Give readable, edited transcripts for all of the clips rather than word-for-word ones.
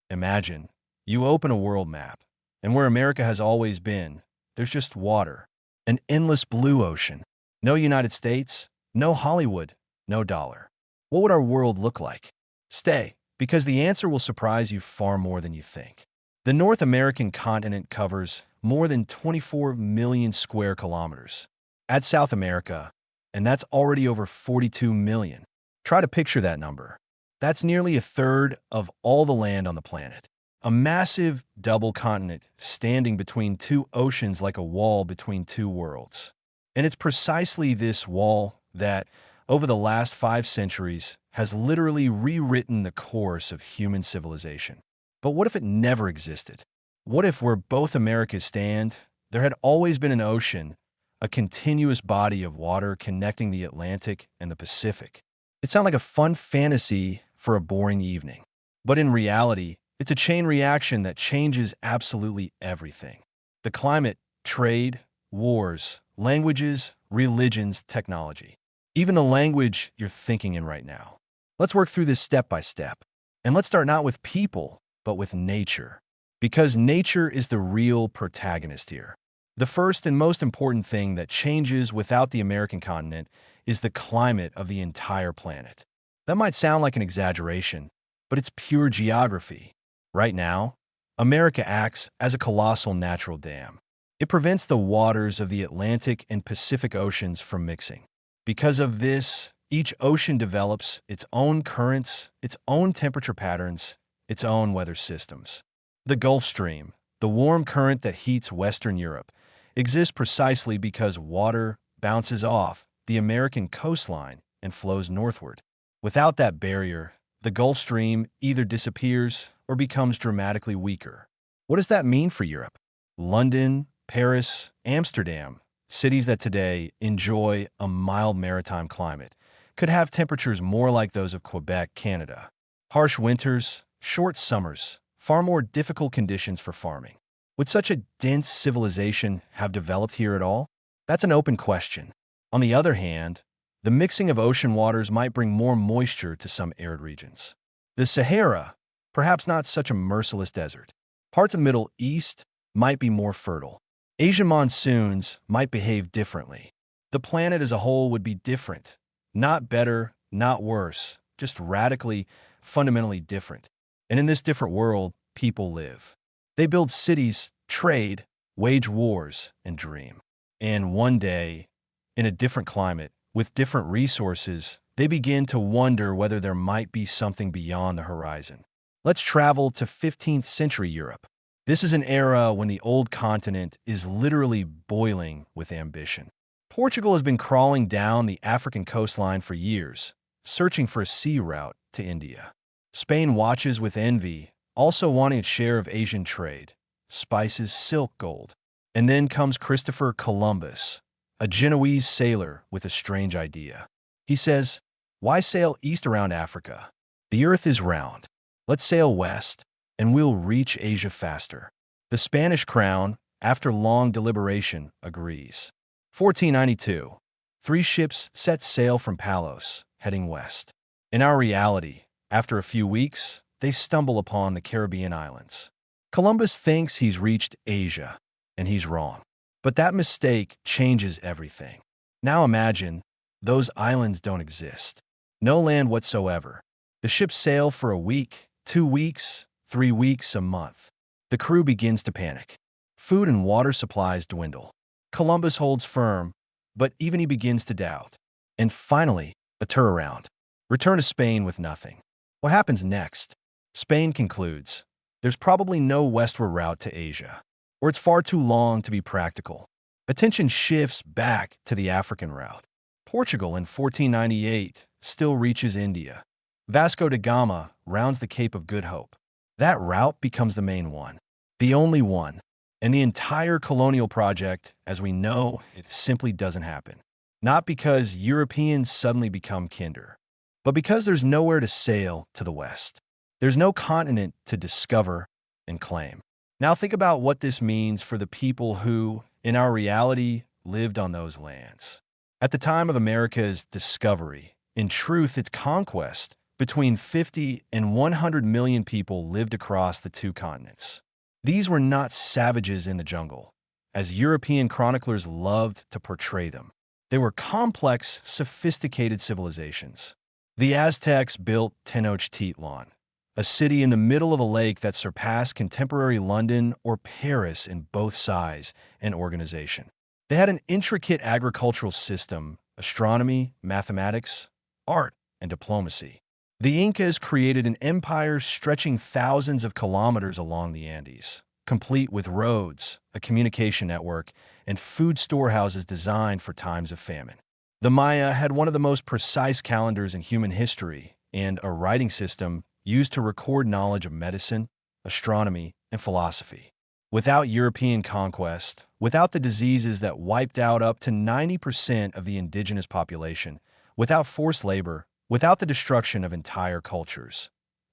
Imagine you open a world map, and where America has always been, there's just water, an endless blue ocean. No United States, no Hollywood, no dollar. What would our world look like? Stay, because the answer will surprise you far more than you think. The North American continent covers more than 24 million square kilometers. Add South America, and that's already over 42 million. Try to picture that number. That's nearly a third of all the land on the planet. A massive double continent standing between two oceans like a wall between two worlds. And it's precisely this wall that, over the last 5 centuries, has literally rewritten the course of human civilization. But what if it never existed? What if where both Americas stand, there had always been an ocean, a continuous body of water connecting the Atlantic and the Pacific? It sounds like a fun fantasy for a boring evening. But in reality, it's a chain reaction that changes absolutely everything. The climate, trade, wars, languages, religions, technology. Even the language you're thinking in right now. Let's work through this step by step. And let's start not with people, but with nature. Because nature is the real protagonist here. The first and most important thing that changes without the American continent is the climate of the entire planet. That might sound like an exaggeration, but it's pure geography. Right now, America acts as a colossal natural dam. It prevents the waters of the Atlantic and Pacific Oceans from mixing. Because of this, each ocean develops its own currents, its own temperature patterns, its own weather systems. The Gulf Stream, the warm current that heats Western Europe, exists precisely because water bounces off the American coastline and flows northward. Without that barrier, the Gulf Stream either disappears or becomes dramatically weaker. What does that mean for Europe? London, Paris, Amsterdam, cities that today enjoy a mild maritime climate, could have temperatures more like those of Quebec, Canada. Harsh winters, short summers, far more difficult conditions for farming. Would such a dense civilization have developed here at all? That's an open question. On the other hand, the mixing of ocean waters might bring more moisture to some arid regions. The Sahara, perhaps not such a merciless desert. Parts of the Middle East might be more fertile. Asian monsoons might behave differently. The planet as a whole would be different. Not better, not worse, just radically, fundamentally different. And in this different world, people live. They build cities, trade, wage wars, and dream. And one day, in a different climate, with different resources, they begin to wonder whether there might be something beyond the horizon. Let's travel to 15th century Europe. This is an era when the old continent is literally boiling with ambition. Portugal has been crawling down the African coastline for years, searching for a sea route to India. Spain watches with envy, also wanting its share of Asian trade, spices, silk, gold. And then comes Christopher Columbus, a Genoese sailor with a strange idea. He says, "Why sail east around Africa? The earth is round. Let's sail west, and we'll reach Asia faster." The Spanish crown, after long deliberation, agrees. 1492. 3 ships set sail from Palos, heading west. In our reality, after a few weeks, they stumble upon the Caribbean islands. Columbus thinks he's reached Asia, and he's wrong. But that mistake changes everything. Now imagine, those islands don't exist. No land whatsoever. The ships sail for a week, 2 weeks, 3 weeks, a month. The crew begins to panic. Food and water supplies dwindle. Columbus holds firm, but even he begins to doubt. And finally, a turnaround. Return to Spain with nothing. What happens next? Spain concludes, there's probably no westward route to Asia, or it's far too long to be practical. Attention shifts back to the African route. Portugal in 1498 still reaches India. Vasco da Gama rounds the Cape of Good Hope. That route becomes the main one, the only one. And the entire colonial project, as we know, it simply doesn't happen. Not because Europeans suddenly become kinder, but because there's nowhere to sail to the west. There's no continent to discover and claim. Now think about what this means for the people who, in our reality, lived on those lands. At the time of America's discovery, in truth, its conquest Between 50 and 100 million people lived across the two continents. These were not savages in the jungle, as European chroniclers loved to portray them. They were complex, sophisticated civilizations. The Aztecs built Tenochtitlan, a city in the middle of a lake that surpassed contemporary London or Paris in both size and organization. They had an intricate agricultural system, astronomy, mathematics, art, and diplomacy. The Incas created an empire stretching thousands of kilometers along the Andes, complete with roads, a communication network, and food storehouses designed for times of famine. The Maya had one of the most precise calendars in human history and a writing system used to record knowledge of medicine, astronomy, and philosophy. Without European conquest, without the diseases that wiped out up to 90% of the indigenous population, without forced labor, without the destruction of entire cultures,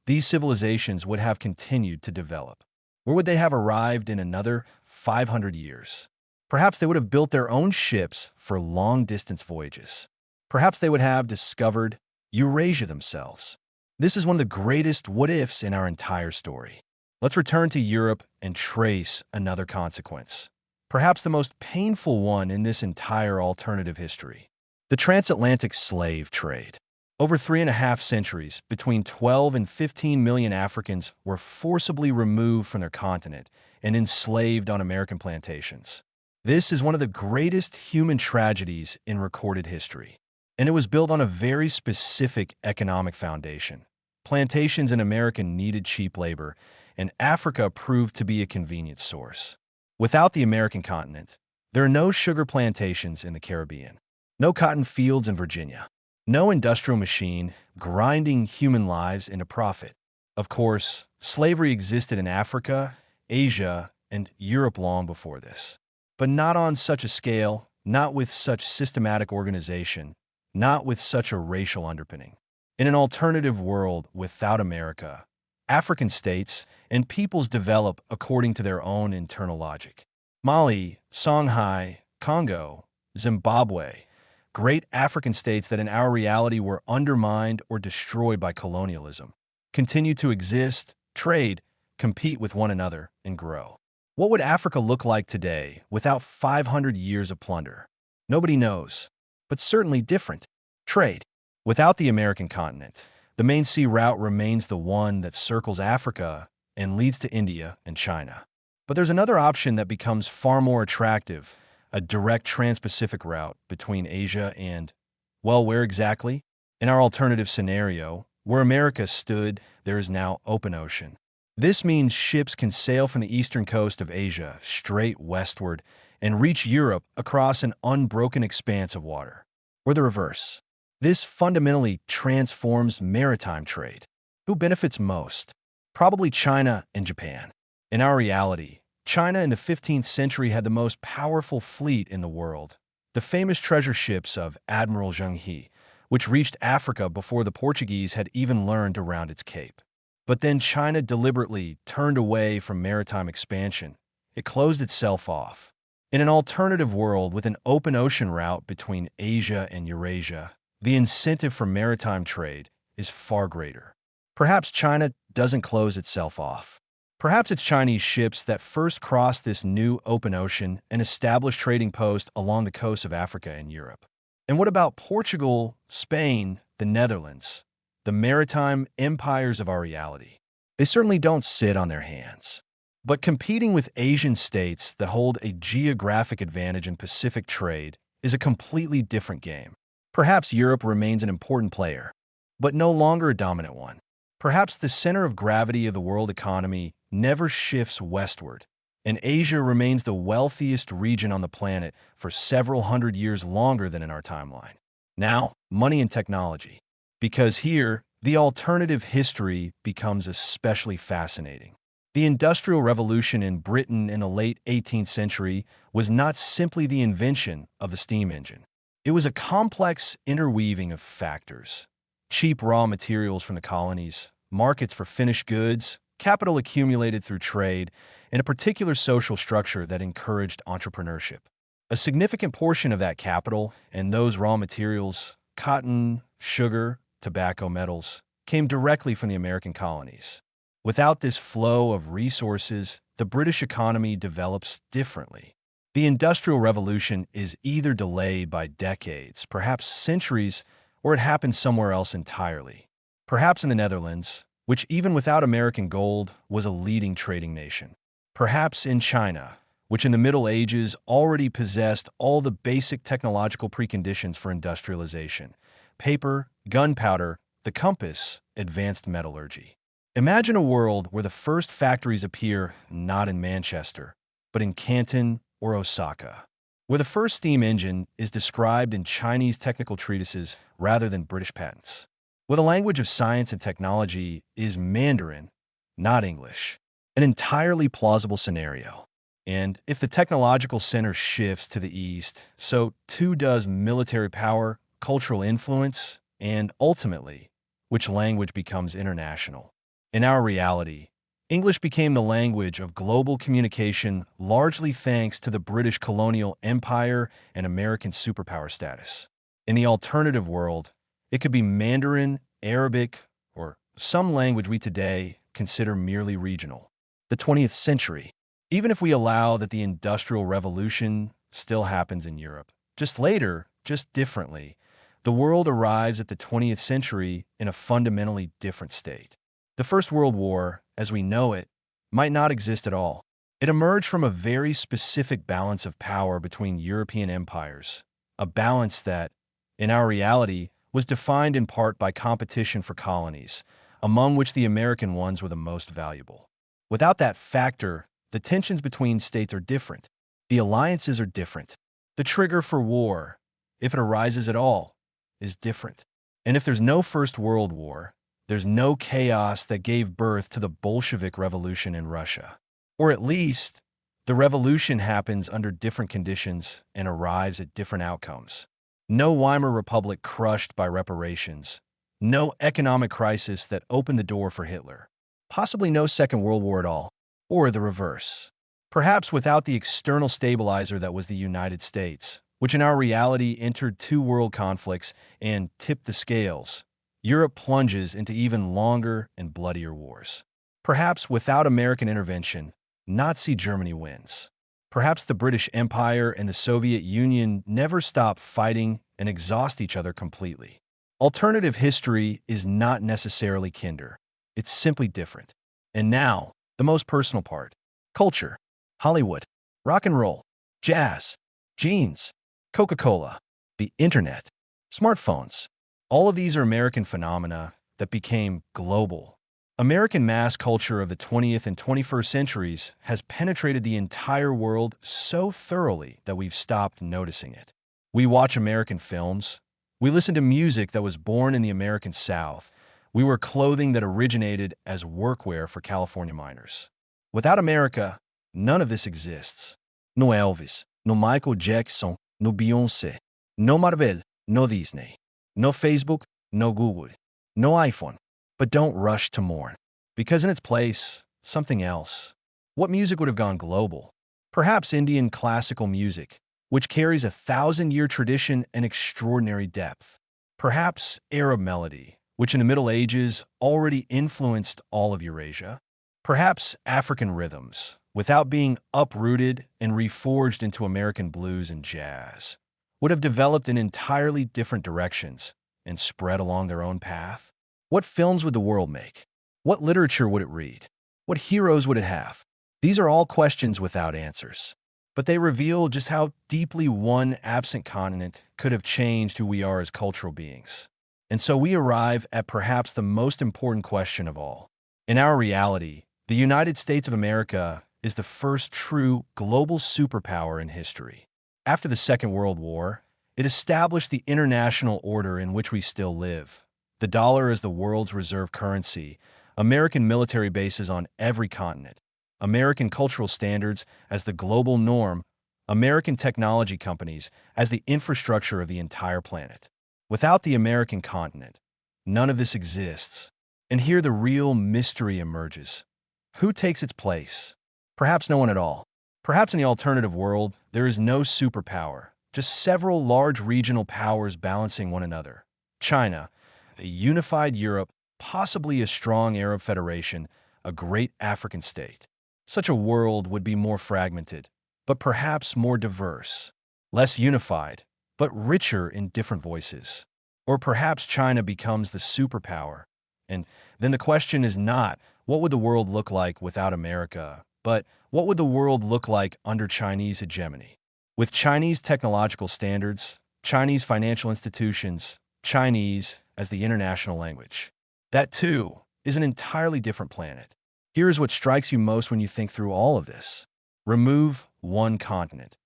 these civilizations would have continued to develop. Where would they have arrived in another 500 years? Perhaps they would have built their own ships for long-distance voyages. Perhaps they would have discovered Eurasia themselves. This is one of the greatest what-ifs in our entire story. Let's return to Europe and trace another consequence, perhaps the most painful one in this entire alternative history: the transatlantic slave trade. Over 3.5 centuries, between 12 and 15 million Africans were forcibly removed from their continent and enslaved on American plantations. This is one of the greatest human tragedies in recorded history, and it was built on a very specific economic foundation. Plantations in America needed cheap labor, and Africa proved to be a convenient source. Without the American continent, there are no sugar plantations in the Caribbean, no cotton fields in Virginia, no industrial machine grinding human lives into profit. Of course, slavery existed in Africa, Asia, and Europe long before this, but not on such a scale, not with such systematic organization, not with such a racial underpinning. In an alternative world without America, African states and peoples develop according to their own internal logic. Mali, Songhai, Congo, Zimbabwe, great African states that in our reality were undermined or destroyed by colonialism, continue to exist, trade, compete with one another, and grow. What would Africa look like today without 500 years of plunder? Nobody knows, but certainly different. Trade. Without the American continent, the main sea route remains the one that circles Africa and leads to India and China. But there's another option that becomes far more attractive: a direct trans-Pacific route between Asia and, well, where exactly? In our alternative scenario, where America stood, there is now open ocean. This means ships can sail from the eastern coast of Asia straight westward and reach Europe across an unbroken expanse of water. Or the reverse. This fundamentally transforms maritime trade. Who benefits most? Probably China and Japan. In our reality, China in the 15th century had the most powerful fleet in the world, the famous treasure ships of Admiral Zheng He, which reached Africa before the Portuguese had even learned to round its cape. But then China deliberately turned away from maritime expansion. It closed itself off. In an alternative world with an open ocean route between Asia and Eurasia, the incentive for maritime trade is far greater. Perhaps China doesn't close itself off. Perhaps it's Chinese ships that first crossed this new open ocean and established trading posts along the coasts of Africa and Europe. And what about Portugal, Spain, the Netherlands, the maritime empires of our reality? They certainly don't sit on their hands. But competing with Asian states that hold a geographic advantage in Pacific trade is a completely different game. Perhaps Europe remains an important player, but no longer a dominant one. Perhaps the center of gravity of the world economy never shifts westward, and Asia remains the wealthiest region on the planet for several hundred years longer than in our timeline. Now, money and technology. Because here, the alternative history becomes especially fascinating. The Industrial Revolution in Britain in the late 18th century was not simply the invention of the steam engine. It was a complex interweaving of factors: cheap raw materials from the colonies, markets for finished goods, capital accumulated through trade, and a particular social structure that encouraged entrepreneurship. A significant portion of that capital and those raw materials, cotton, sugar, tobacco, metals, came directly from the American colonies. Without this flow of resources, the British economy develops differently. The Industrial Revolution is either delayed by decades, perhaps centuries, or it happens somewhere else entirely. Perhaps in the Netherlands, which even without American gold was a leading trading nation. Perhaps in China, which in the Middle Ages already possessed all the basic technological preconditions for industrialization: paper, gunpowder, the compass, advanced metallurgy. Imagine a world where the first factories appear not in Manchester, but in Canton or Osaka, where the first steam engine is described in Chinese technical treatises rather than British patents, where the language of science and technology is Mandarin, not English. An entirely plausible scenario. And if the technological center shifts to the east, so too does military power, cultural influence, and ultimately, which language becomes international. In our reality, English became the language of global communication largely thanks to the British colonial empire and American superpower status. In the alternative world, it could be Mandarin, Arabic, or some language we today consider merely regional. The 20th century, even if we allow that the Industrial Revolution still happens in Europe, just later, just differently, the world arrives at the 20th century in a fundamentally different state. The First World War, as we know it, might not exist at all. It emerged from a very specific balance of power between European empires, a balance that, in our reality, was defined in part by competition for colonies, among which the American ones were the most valuable. Without that factor, the tensions between states are different. The alliances are different. The trigger for war, if it arises at all, is different. And if there's no First World War, there's no chaos that gave birth to the Bolshevik Revolution in Russia. Or at least, the revolution happens under different conditions and arrives at different outcomes. No Weimar Republic crushed by reparations. No economic crisis that opened the door for Hitler. Possibly no Second World War at all. Or the reverse. Perhaps without the external stabilizer that was the United States, which in our reality entered two world conflicts and tipped the scales, Europe plunges into even longer and bloodier wars. Perhaps without American intervention, Nazi Germany wins. Perhaps the British Empire and the Soviet Union never stop fighting and exhaust each other completely. Alternative history is not necessarily kinder. It's simply different. And now, the most personal part. Culture. Hollywood. Rock and roll. Jazz. Jeans. Coca-Cola. The internet. Smartphones. All of these are American phenomena that became global. American mass culture of the 20th and 21st centuries has penetrated the entire world so thoroughly that we've stopped noticing it. We watch American films. We listen to music that was born in the American South. We wear clothing that originated as workwear for California miners. Without America, none of this exists. No Elvis, no Michael Jackson, no Beyoncé, no Marvel, no Disney. No Facebook, no Google, no iPhone. But don't rush to mourn, because in its place, something else. What music would have gone global? Perhaps Indian classical music, which carries a 1,000-year tradition and extraordinary depth. Perhaps Arab melody, which in the Middle Ages already influenced all of Eurasia. Perhaps African rhythms, without being uprooted and reforged into American blues and jazz, would have developed in entirely different directions and spread along their own path? What films would the world make? What literature would it read? What heroes would it have? These are all questions without answers, but they reveal just how deeply one absent continent could have changed who we are as cultural beings. And so we arrive at perhaps the most important question of all. In our reality, the United States of America is the first true global superpower in history. After the Second World War, it established the international order in which we still live. The dollar as the world's reserve currency, American military bases on every continent, American cultural standards as the global norm, American technology companies as the infrastructure of the entire planet. Without the American continent, none of this exists. And here the real mystery emerges. Who takes its place? Perhaps no one at all. Perhaps in the alternative world, there is no superpower, just several large regional powers balancing one another. China, a unified Europe, possibly a strong Arab federation, a great African state. Such a world would be more fragmented, but perhaps more diverse, less unified, but richer in different voices. Or perhaps China becomes the superpower. And then the question is not, what would the world look like without America, but what would the world look like under Chinese hegemony? With Chinese technological standards, Chinese financial institutions, Chinese as the international language. That, too, is an entirely different planet. Here is what strikes you most when you think through all of this. Remove one continent,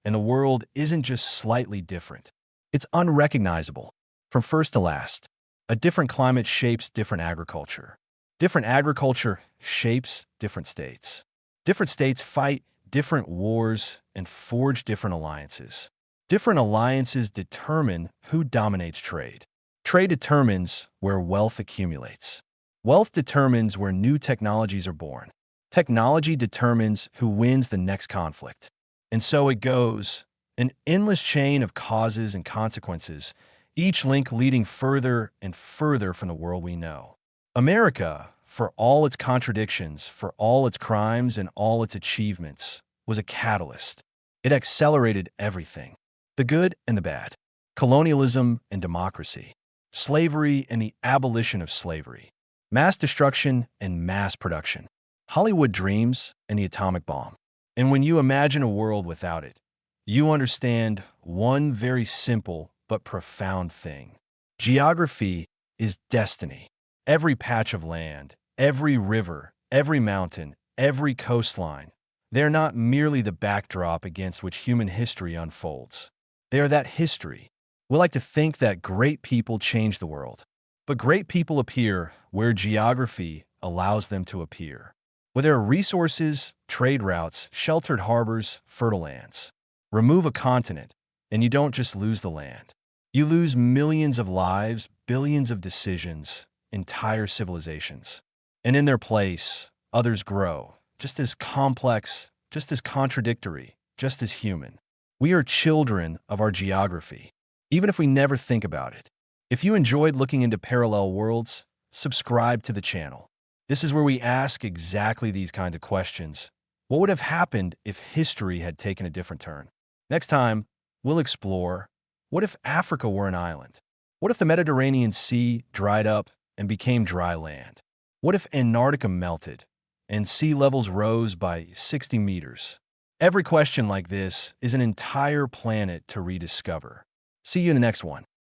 and the world isn't just slightly different. It's unrecognizable. From first to last, a different climate shapes different agriculture. Different agriculture shapes different states. Different states fight different wars and forge different alliances. Different alliances determine who dominates trade. Trade determines where wealth accumulates. Wealth determines where new technologies are born. Technology determines who wins the next conflict. And so it goes, an endless chain of causes and consequences, each link leading further and further from the world we know. America, for all its contradictions, for all its crimes and all its achievements, was a catalyst. It accelerated everything, the good and the bad, colonialism and democracy, slavery and the abolition of slavery, mass destruction and mass production, Hollywood dreams and the atomic bomb. And when you imagine a world without it, you understand one very simple but profound thing. Geography is destiny. Every patch of land, every river, every mountain, every coastline, they are not merely the backdrop against which human history unfolds. They are that history. We like to think that great people change the world, but great people appear where geography allows them to appear. Where there are resources, trade routes, sheltered harbors, fertile lands. Remove a continent, and you don't just lose the land. You lose millions of lives, billions of decisions, entire civilizations. And in their place, others grow, just as complex, just as contradictory, just as human. We are children of our geography, even if we never think about it. If you enjoyed looking into parallel worlds, subscribe to the channel. This is where we ask exactly these kinds of questions. What would have happened if history had taken a different turn? Next time, we'll explore, what if Africa were an island? What if the Mediterranean Sea dried up and became dry land? What if Antarctica melted and sea levels rose by 60 meters? Every question like this is an entire planet to rediscover. See you in the next one.